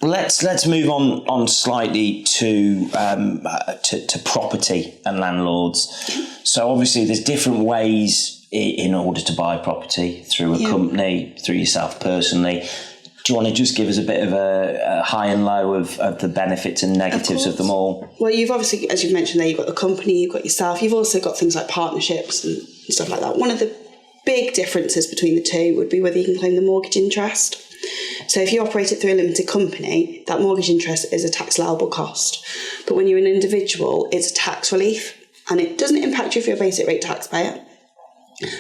Let's move on slightly to property and landlords. So obviously there's different ways in order to buy property, through a company, through yourself personally. Do you want to just give us a bit of a high and low of the benefits and negatives of them all? Well, you've obviously, as you've mentioned there, you've got the company, you've got yourself, you've also got things like partnerships and stuff like that. One of the big differences between the two would be whether you can claim the mortgage interest. So if you operate it through a limited company, that mortgage interest is a tax allowable cost. But when you're an individual, it's a tax relief, and it doesn't impact you if you're a basic rate taxpayer.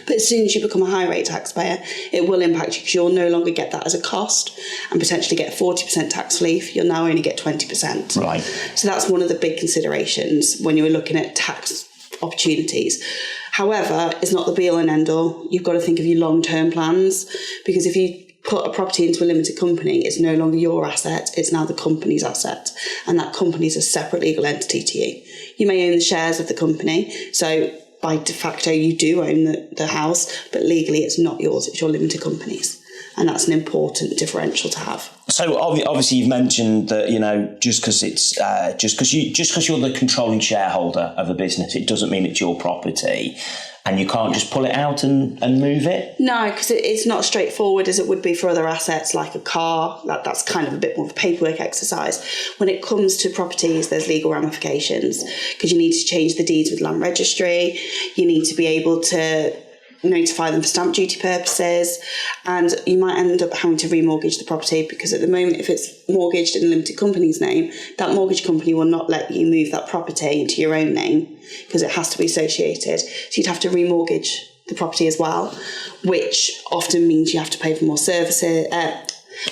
But as soon as you become a high rate taxpayer, it will impact you, because you'll no longer get that as a cost and potentially get 40% tax relief. You'll now only get 20%. Right. So that's one of the big considerations when you're looking at tax opportunities. However, it's not the be all and end all. You've got to think of your long-term plans, because if you put a property into a limited company, it's no longer your asset, it's now the company's asset, and that company is a separate legal entity to you. You may own the shares of the company, so by de facto you do own the house, but legally it's not yours, it's your limited company's, and that's an important differential to have. So obviously you've mentioned that, you know, just because you're the controlling shareholder of a business, it doesn't mean it's your property. And you can't just pull it out and move it? No, because it's not as straightforward as it would be for other assets like a car. That's kind of a bit more of a paperwork exercise. When it comes to properties, there's legal ramifications, because you need to change the deeds with land registry. You need to be able to notify them for stamp duty purposes, and you might end up having to remortgage the property, because at the moment, if it's mortgaged in a limited company's name, that mortgage company will not let you move that property into your own name, because it has to be associated. So you'd have to remortgage the property as well, which often means you have to pay for more services,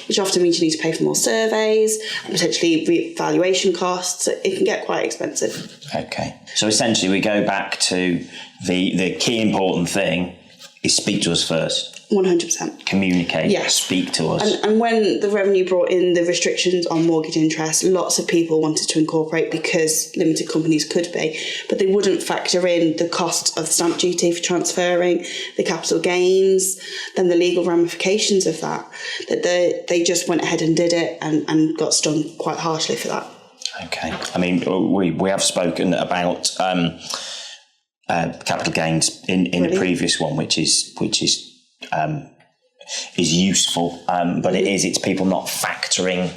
which often means you need to pay for more surveys and potentially revaluation costs. It can get quite expensive. Okay. So essentially we go back to the key important thing is speak to us first. 100%. Communicate. Yes. Speak to us. And when the revenue brought in the restrictions on mortgage interest, lots of people wanted to incorporate because limited companies could be, but they wouldn't factor in the cost of stamp duty for transferring, the capital gains, then the legal ramifications of that. That they just went ahead and did it and got stung quite harshly for that. Okay. I mean, we have spoken about capital gains in a previous one, which is useful, but it's people not factoring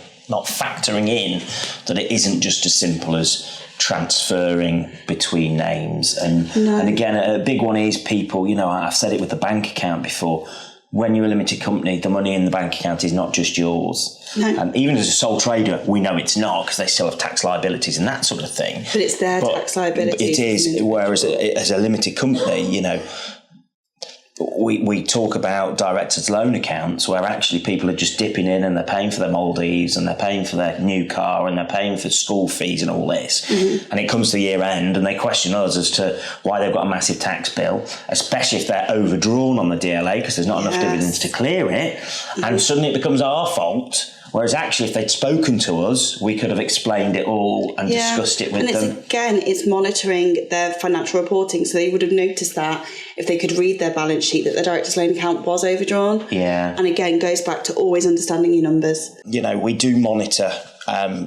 in that it isn't just as simple as transferring between names. And again, a big one is people, you know, I've said it with the bank account before. When you're a limited company, the money in the bank account is not just yours. No. Even as a sole trader, we know it's not, because they still have tax liabilities and that sort of thing. But it's their tax liabilities. It is, whereas as a limited company, you know, we talk about directors' loan accounts where actually people are just dipping in and they're paying for their Maldives and they're paying for their new car and they're paying for school fees and all this. Mm-hmm. And it comes to the year end and they question us as to why they've got a massive tax bill, especially if they're overdrawn on the DLA because there's not enough dividends to clear it. Mm-hmm. And suddenly it becomes our fault. Whereas actually, if they'd spoken to us, we could have explained it all and discussed it with them. Again, it's monitoring their financial reporting. So they would have noticed that if they could read their balance sheet, that their director's loan account was overdrawn. Yeah. And again, goes back to always understanding your numbers. You know, we do monitor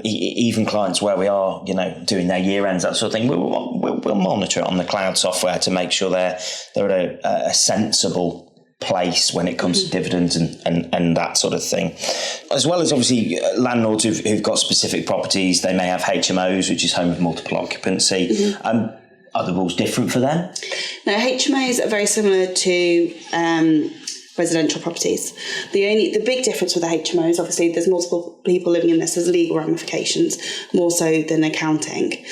even clients where we are, you know, doing their year ends, that sort of thing. We'll monitor it on the cloud software to make sure they're at a sensible place when it comes to dividends and that sort of thing. As well as obviously landlords who've got specific properties, they may have HMOs, which is home of multiple occupancy. Mm-hmm. Are the rules different for them? No, HMOs are very similar to residential properties. The big difference with the HMOs, obviously, there's multiple people living in this. There's legal ramifications more so than accounting.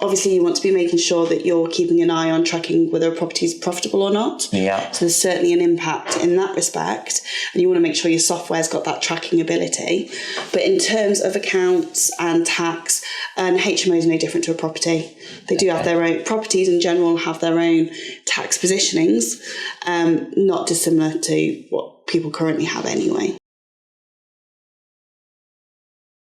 Obviously, you want to be making sure that you're keeping an eye on tracking whether a property is profitable or not. Yeah. So there's certainly an impact in that respect, and you want to make sure your software's got that tracking ability. But in terms of accounts and tax, an HMO is no different to a property. They do have their own, properties in general have their own tax positionings, not dissimilar to what people currently have anyway.